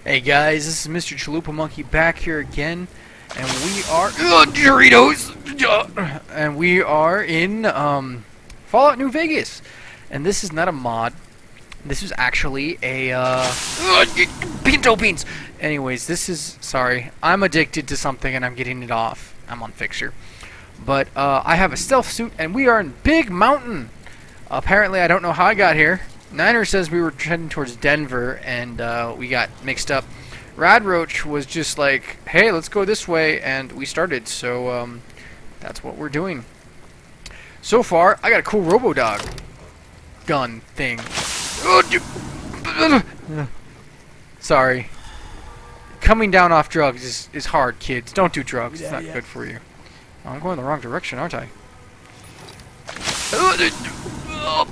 Hey guys, this is MrChalupaMonkey back here again, and we are Doritos, and we are in Fallout New Vegas, and this is not a mod. This is actually a pinto beans. Anyways, this is I'm addicted to something and I'm getting it off. I'm on Fixer, but I have a stealth suit, and we are in Big Mountain. Apparently, I don't know how I got here. Niner says we were heading towards Denver, and we got mixed up. Radroach was just like, hey, let's go this way, and we started, so that's what we're doing. So far, I got a cool Robo-Dog gun thing. Sorry. Coming down off drugs is hard, kids. Don't do drugs. It's not good for you. Oh, I'm going the wrong direction, aren't I?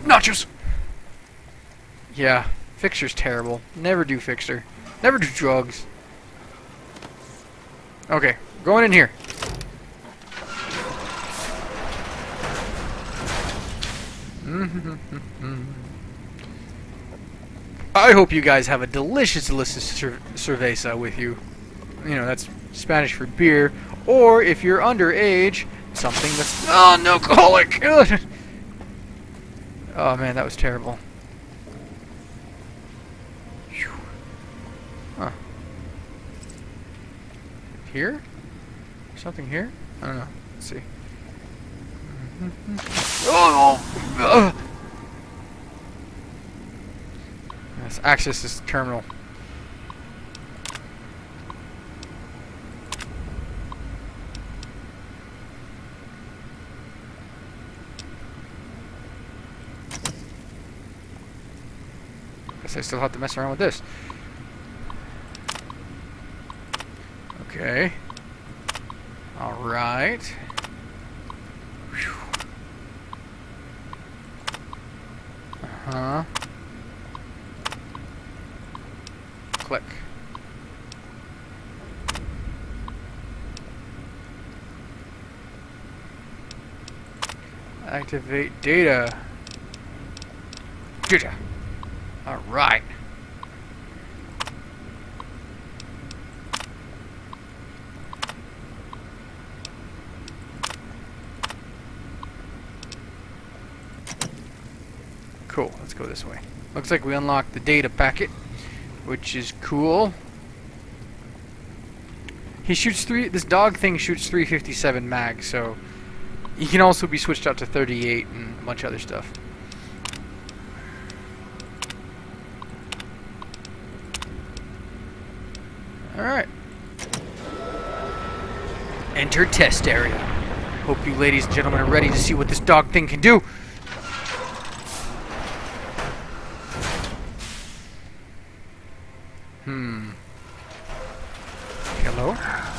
Nachos! Yeah, Fixer's terrible. Never do Fixer. Never do drugs. Okay, going in here. I hope you guys have a delicious cerveza with you. You know, that's Spanish for beer. Or, if you're underage, something that's non-alcoholic. Oh man, that was terrible. Huh. Here? Something here? I don't know. Let's see. Let's access this terminal. Guess I still have to mess around with this. Okay. Alright. Uh-huh. Click. Activate data. Data. Alright. Cool, let's go this way. Looks like we unlocked the data packet, which is cool. He shoots this dog thing shoots 357 mag, so he can also be switched out to 38 and a bunch of other stuff. Alright. Enter test area. Hope you ladies and gentlemen are ready to see what this dog thing can do. Hello?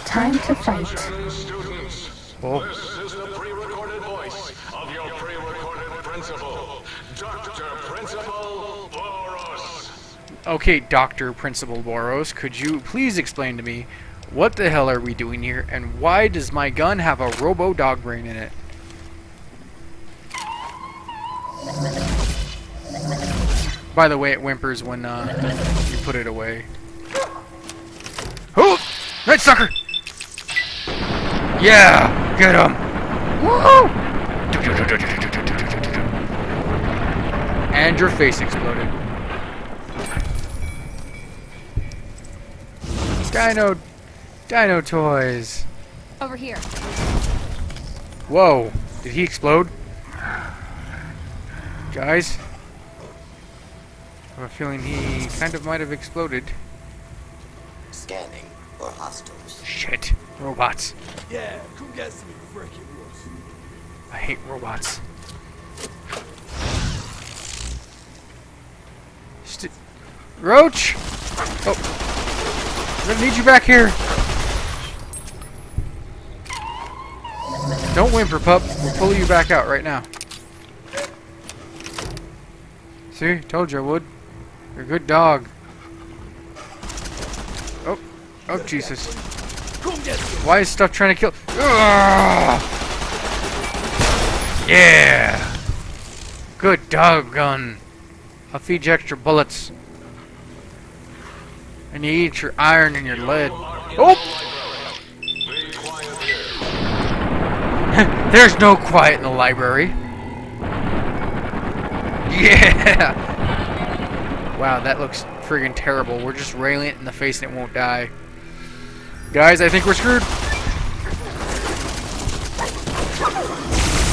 Time to fight. Oh. This is the pre-recorded voice of your pre-recorded principal, Dr. Principal Boros. Okay, Dr. Principal Boros, could you please explain to me what the hell are we doing here, and why does my gun have a robo-dog brain in it? By the way, it whimpers when you put it away. Oh! Red sucker! Yeah! Get him! Woohoo! And your face exploded. Dino toys. Over here. Whoa! Did he explode? Guys? I have a feeling he kind of might have exploded. Scanning for hostiles. Shit. Robots. Yeah, come get me before I get worse. I hate robots. Roach! Oh. I'm gonna need you back here. Don't whimper, pup. We'll pull you back out right now. See? Told you I would. You're a good dog. Oh. Oh, Jesus. Why is stuff trying to kill? Ugh! Yeah! Good dog gun. I'll feed you extra bullets. And you eat your iron and your lead. Oh! Be quiet here. There's no quiet in the library. Yeah! Wow, that looks friggin' terrible. We're just railing it in the face and it won't die. Guys, I think we're screwed.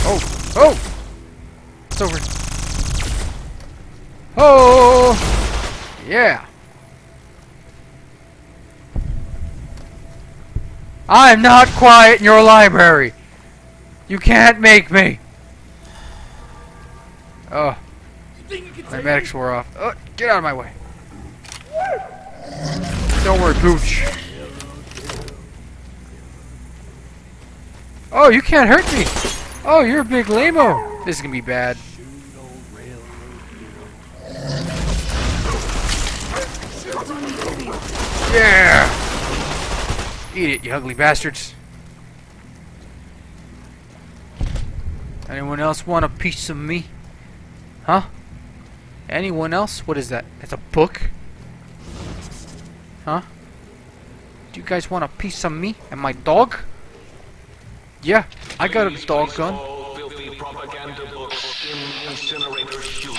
Oh! Oh! It's over. Oh! Yeah! I'm not quiet in your library! You can't make me! Oh. My medics wore off. Oh, get out of my way. Don't worry, Pooch. Oh, you can't hurt me! Oh, you're a big lame-o. This is gonna be bad. Yeah! Eat it, you ugly bastards. Anyone else want a piece of me? Huh? Anyone else? What is that? It's a book? Huh? Do you guys want a piece of me and my dog? Yeah, I got a dog gun. Filthy propaganda books in incinerator chute.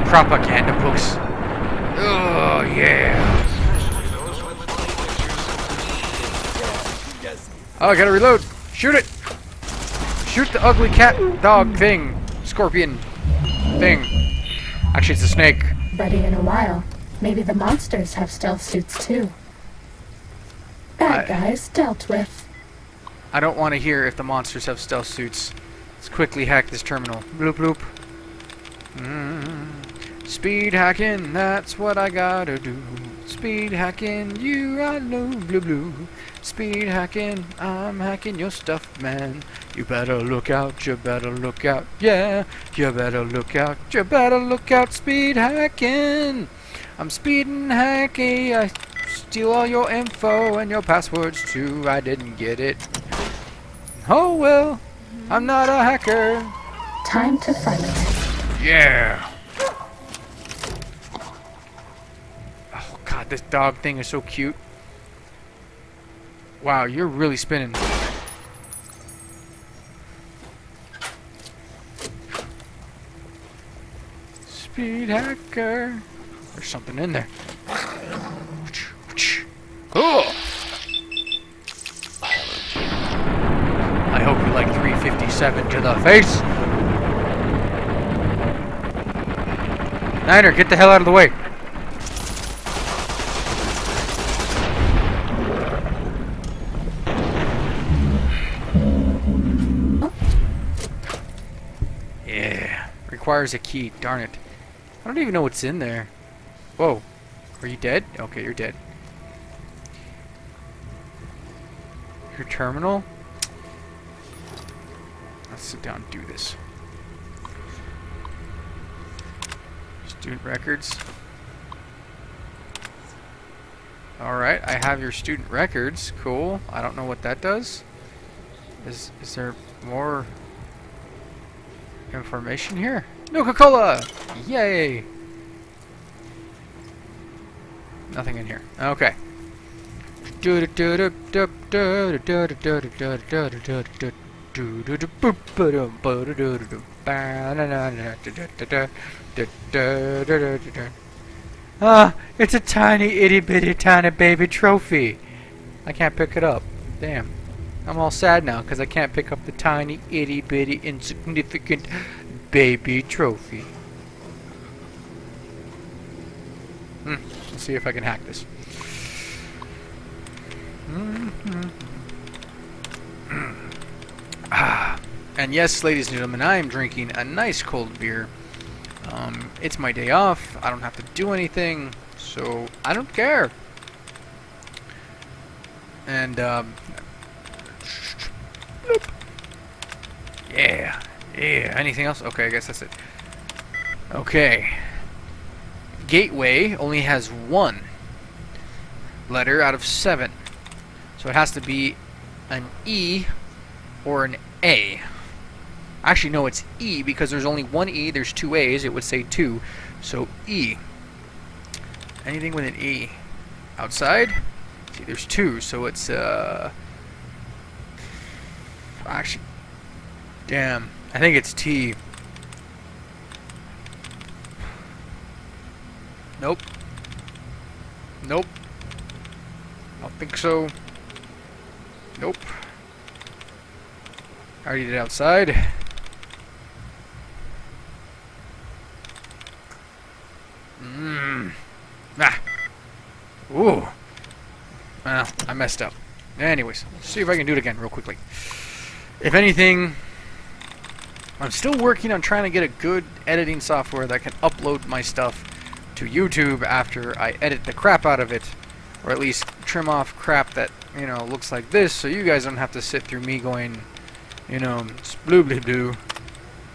Propaganda books. Oh, yeah. Those with funny pictures. Oh, I gotta reload. Shoot it. Shoot the ugly cat dog thing. Scorpion thing. Actually, it's a snake. Ready in a while. Maybe the monsters have stealth suits too. Bad guys dealt with. I don't want to hear if the monsters have stealth suits. Let's quickly hack this terminal. Bloop bloop. Speed hacking, that's what I gotta do. Speed hacking, you I know. Blue blue. Speed hacking, I'm hacking your stuff, man. You better look out, you better look out, yeah. You better look out, you better look out. Speed hacking. I'm speeding hacking. I steal all your info and your passwords too. I didn't get it. Oh well, I'm not a hacker. Time to fight. Yeah. Oh god, this dog thing is so cute. Wow, you're really spinning. Speed hacker. There's something in there. Oh! I hope you like 357 to the face. Niner, get the hell out of the way. Yeah. Requires a key. Darn it. I don't even know what's in there. Whoa. Are you dead? Okay, you're dead. Your terminal? Let's sit down and do this. Student records. Alright, I have your student records. Cool. I don't know what that does. Is there more information here? Coca-Cola! Yay! Nothing in here. Okay. Ah, it's a tiny itty bitty tiny baby trophy. I can't pick it up. Damn. I'm all sad now because I can't pick up the tiny itty bitty insignificant baby trophy. Let's see if I can hack this. And yes, ladies and gentlemen, I am drinking a nice cold beer. It's my day off. I don't have to do anything, so I don't care. And yeah. Anything else? Okay, I guess that's it. Okay. Gateway only has one letter out of 7, so it has to be an E or an A. Actually, no, it's E because there's only one E. There's 2 A's. It would say 2, so E. Anything with an E. outside. See, there's two, so it's actually, damn, I think it's T. Nope. Nope. I don't think so. Nope. I already did outside. Ah. Ooh. Well, I messed up. Anyways, let's see if I can do it again real quickly. If anything, I'm still working on trying to get a good editing software that can upload my stuff to YouTube after I edit the crap out of it, or at least trim off crap that, you know, looks like this, so you guys don't have to sit through me going, you know, blue blue blue,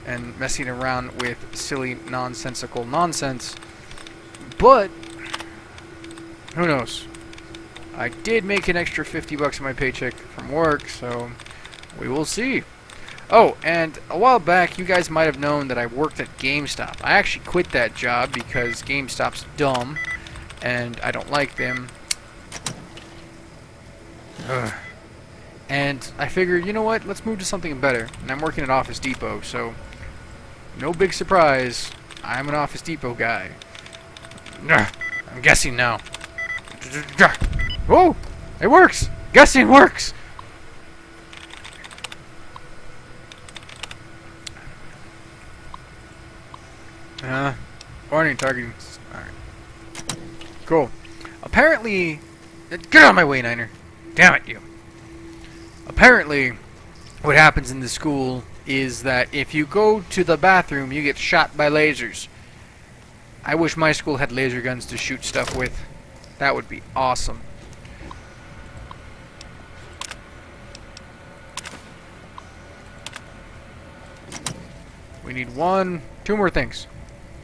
and messing around with silly nonsensical nonsense. But who knows? I did make an extra 50 bucks in my paycheck from work, so we will see. Oh, and a while back, you guys might have known that I worked at GameStop. I actually quit that job because GameStop's dumb, and I don't like them. Ugh. And I figured, you know what, let's move to something better. And I'm working at Office Depot, so no big surprise, I'm an Office Depot guy. Ugh. I'm guessing now. Whoa! It works! Guessing works! Warning targeting. Alright. Cool. Apparently... Get out of my way, Niner. Damn it, you. Apparently, what happens in the school is that if you go to the bathroom, you get shot by lasers. I wish my school had laser guns to shoot stuff with. That would be awesome. We need two more things.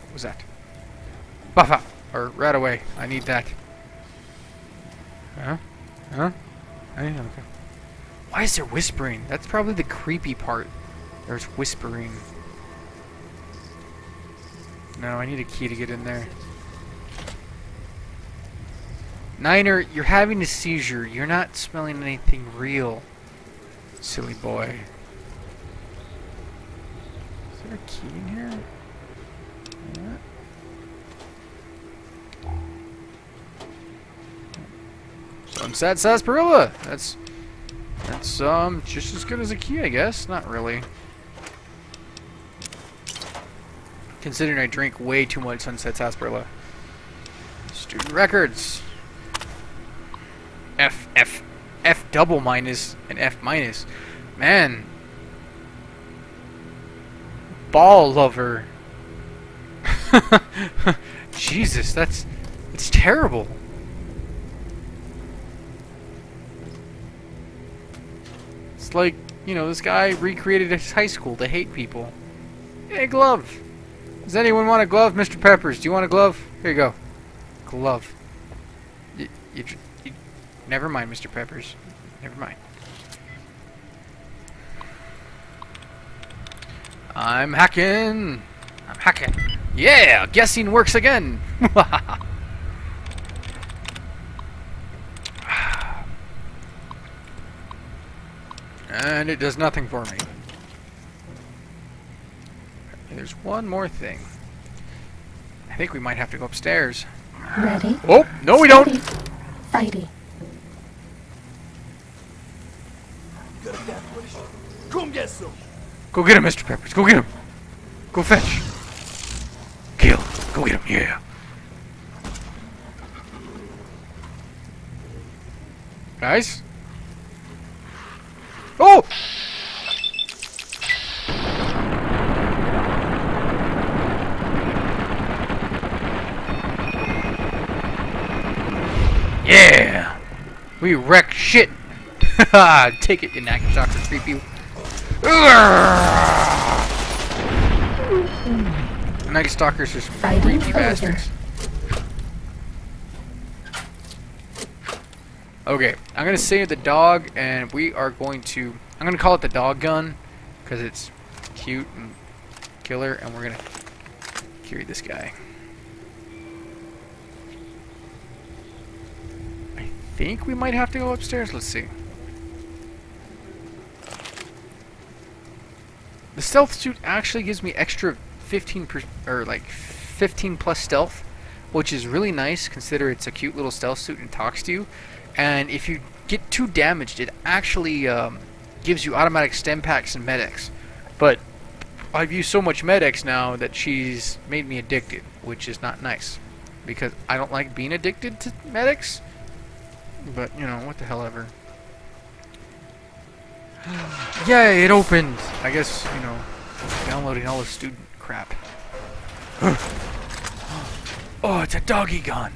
What was that? Buffa! Or right away. I need that. Huh? Huh? Okay. Why is there whispering? That's probably the creepy part. There's whispering. No, I need a key to get in there. Niner, you're having a seizure. You're not smelling anything real. Silly boy. Is there a key in here? Yeah. Sunset sarsaparilla. That's just as good as a key, I guess. Not really. Considering I drink way too much Sunset sarsaparilla. Student records. F double minus and F minus. Man. Ball lover. Jesus, it's terrible. It's like, you know, this guy recreated his high school to hate people. Hey, glove. Does anyone want a glove? Mr. Peppers, do you want a glove? Here you go. Glove. You never mind, Mr. Peppers. Never mind. I'm hacking. I'm hacking. Yeah, guessing works again. And it does nothing for me. There's one more thing. I think we might have to go upstairs. Ready? Oh, no we don't! Fighty. You got a death wish? Come get some. Go get him, Mr. Peppers. Go get him. Go fetch. Kill. Go get him, yeah. Guys? Oh! Yeah! We wreck shit! Take it, you knack Dr. Creepy. Night Stalkers are some creepy bastards. Okay, I'm gonna save the dog, and we are going to... I'm gonna call it the dog gun, because it's cute and killer, and we're gonna carry this guy. think we might have to go upstairs. Let's see. The stealth suit actually gives me extra 15 plus stealth, which is really nice considering it's a cute little stealth suit and talks to you. And if you get too damaged, it actually gives you automatic stem packs and medics. But I've used so much medics now that she's made me addicted, which is not nice because I don't like being addicted to medics. But you know, what the hell ever. Yay, it opened! I guess, you know, downloading all the student crap. Oh, it's a doggy gun!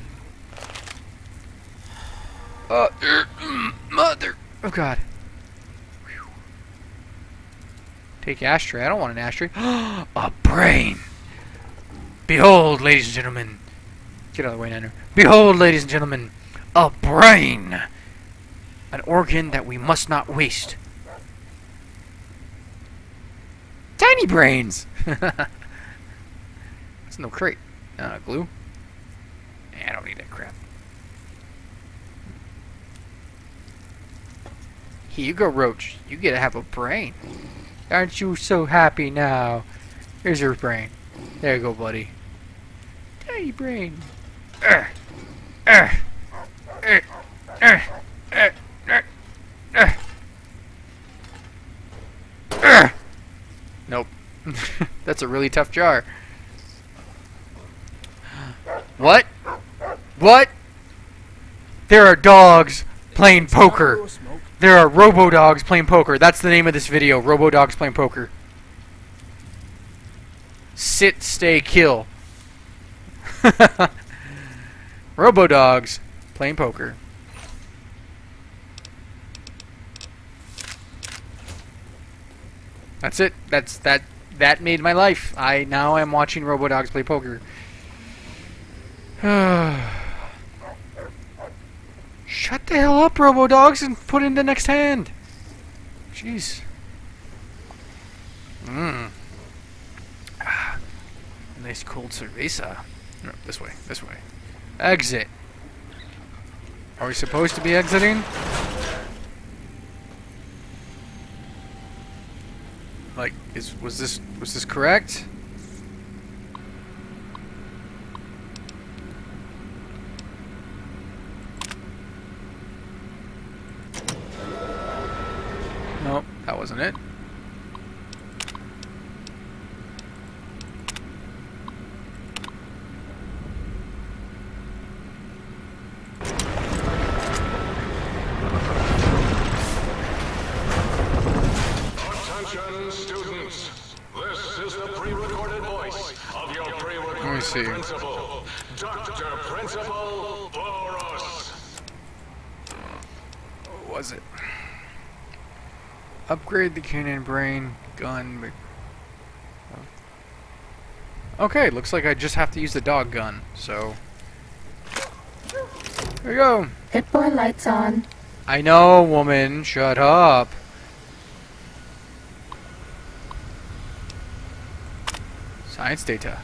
Mother! Oh god. Whew. Take ashtray. I don't want an ashtray. A brain! Behold, ladies and gentlemen. Get out of the way, Niner. Behold, ladies and gentlemen. A brain! An organ that we must not waste. Tiny brains! That's no crate. Glue? I don't need that crap. Here you go, Roach. You get to have a brain. Aren't you so happy now? Here's your brain. There you go, buddy. Tiny brain. Nope. That's a really tough jar. What? What? There are dogs playing poker. There are robo-dogs playing poker. That's the name of this video. Robo-dogs playing poker. Sit, stay, kill. Robo-dogs playing poker. That's it. That made my life. Now I'm watching Robo-dogs play poker. Shut the hell up, Robo-dogs, and put in the next hand. Jeez. Nice cold cerveza. No, this way. This way. Exit. Are we supposed to be exiting? Like, was this correct? Nope, that wasn't it. Attention, students. This is the pre-recorded voice of your pre-recorded see. principal, Dr. Principal Boros. What was it? Upgrade the canine brain gun. Okay, looks like I just have to use the dog gun, so there we go. Hit boy lights on. I know, woman, shut up. Science data.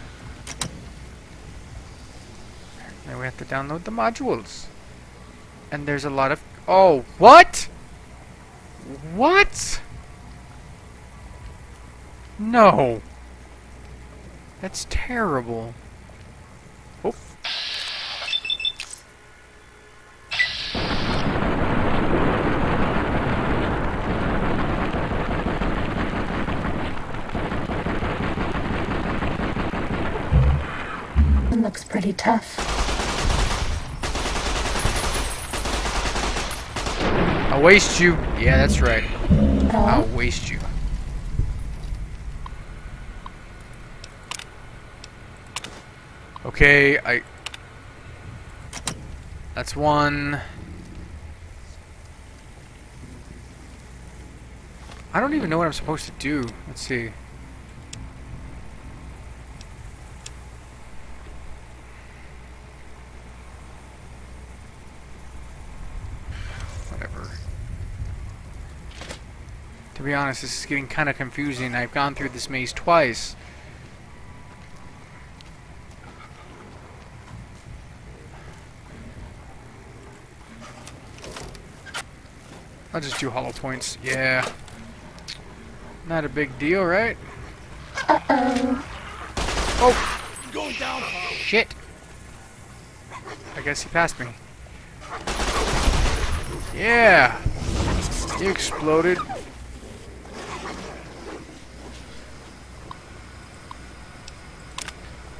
Now we have to download the modules. And there's a lot of... Oh, what? What? No. That's terrible. Oh. It looks pretty tough. I'll waste you. Yeah, that's right. I'll Oh, waste you. Okay, that's one. I don't even know what I'm supposed to do. Let's see. Whatever. To be honest, this is getting kind of confusing. I've gone through this maze twice. I'll just do hollow points. Yeah. Not a big deal, right? Uh-oh. Oh! Going down, pal. Shit! I guess he passed me. Yeah! He exploded.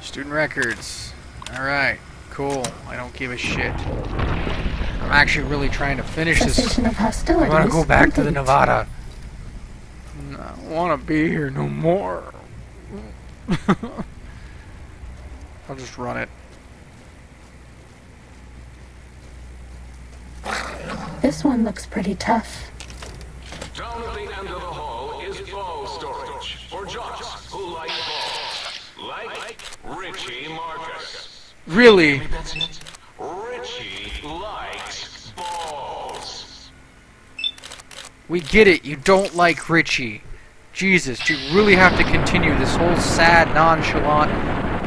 Student records. Alright, cool. I don't give a shit. I'm actually really trying to finish this. Cessation of hostilities. I want to go back to the complete. Nevada. I don't want to be here no more. I'll just run it. This one looks pretty tough. Down at the end of the hall is ball storage for jocks who like balls. Like Richie Marcus. Really? That's it. Richie likes balls. We get it. You don't like Richie. Jesus, do you really have to continue this whole sad, nonchalant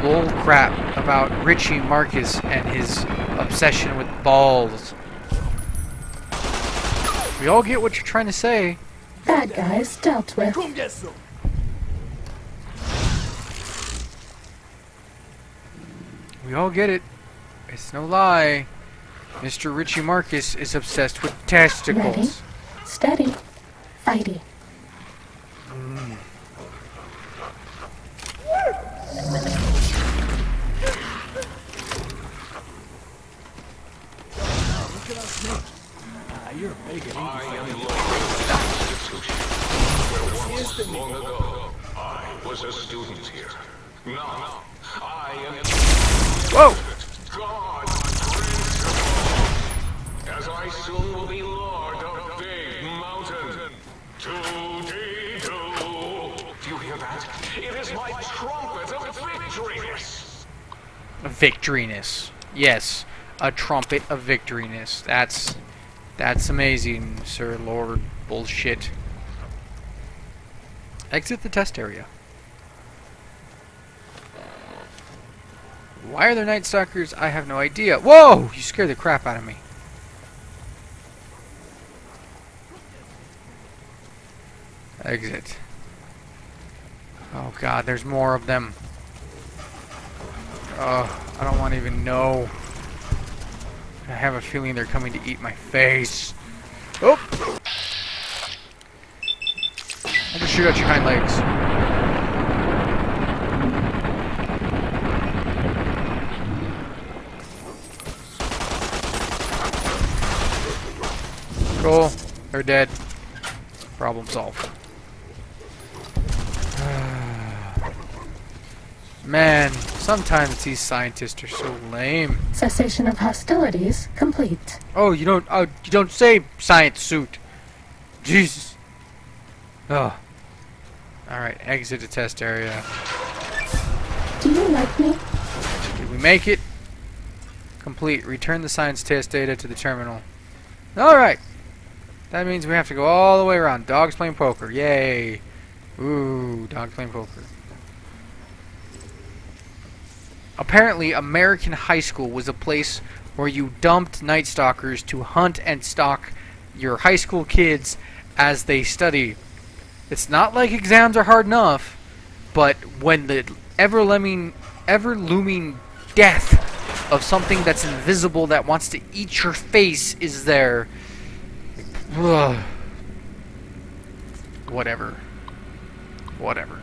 bull crap about Richie Marcus and his obsession with balls? We all get what you're trying to say. Bad guys dealt with. Come get some. We all get it. It's no lie. Mr. Richie Marcus is obsessed with testicles. Ready, steady, fighty. Look at us, Nick. You're a big I English. am located at an institution where once long ago I was a student here. Now I am Whoa! God's principal, as I soon will be Lord of Big Mountain. Toody-doo. Do you hear that? It is my trumpet of victoryness. Victoryness. Yes, a trumpet of victoryness. That's amazing, Sir Lord Bullshit. Exit the test area. Why are there Night Stalkers? I have no idea. Whoa! You scared the crap out of me. Exit. Oh god, there's more of them. I don't want to even know. I have a feeling they're coming to eat my face. Oh! I'll just shoot out your hind legs. Cool. They're dead. Problem solved. Man, sometimes these scientists are so lame. Cessation of hostilities complete. Oh, you don't say science suit. Jesus. Oh. Alright, exit the test area. Do you like me? Did we make it? Complete. Return the science test data to the terminal. Alright. That means we have to go all the way around. Dogs playing poker. Yay. Ooh, dogs playing poker. Apparently, American high school was a place where you dumped Night Stalkers to hunt and stalk your high school kids as they study. It's not like exams are hard enough, but when the ever-looming death of something that's invisible that wants to eat your face is there. Ugh. Whatever. Whatever.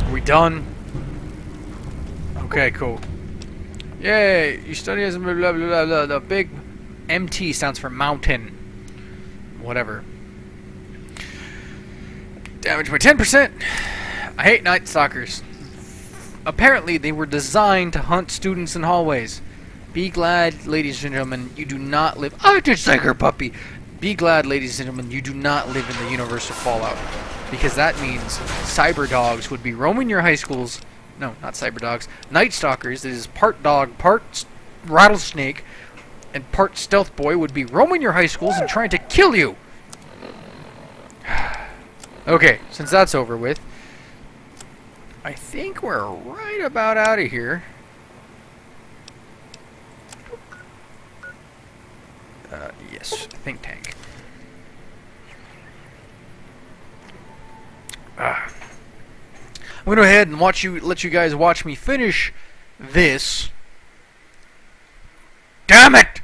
Are we done? Okay, cool. Yay! You study as blah blah blah blah. The big MT stands for mountain. Whatever. Damage by 10%. I hate Night Stalkers. Apparently, they were designed to hunt students in hallways. Be glad, ladies and gentlemen, you do not live. I just like her puppy. Be glad, ladies and gentlemen, you do not live in the universe of Fallout, because that means cyber dogs would be roaming your high schools. No, not cyber dogs. Night Stalkers. That is part dog, part rattlesnake, and part stealth boy would be roaming your high schools and trying to kill you. Okay, since that's over with, I think we're right about out of here. think tank. I'm going to go ahead and let you guys watch me finish this. Damn it!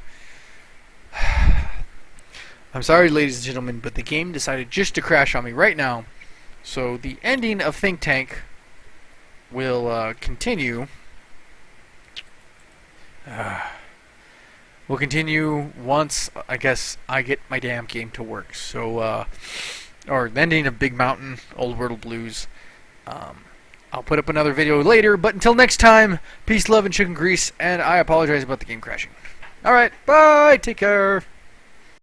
I'm sorry, ladies and gentlemen, but the game decided just to crash on me right now. So the ending of Think Tank will continue. We'll continue once, I guess, I get my damn game to work. So, or the ending of Big Mountain, Old World Blues. I'll put up another video later, but until next time, peace, love, and chicken grease, and I apologize about the game crashing. Alright, bye, take care.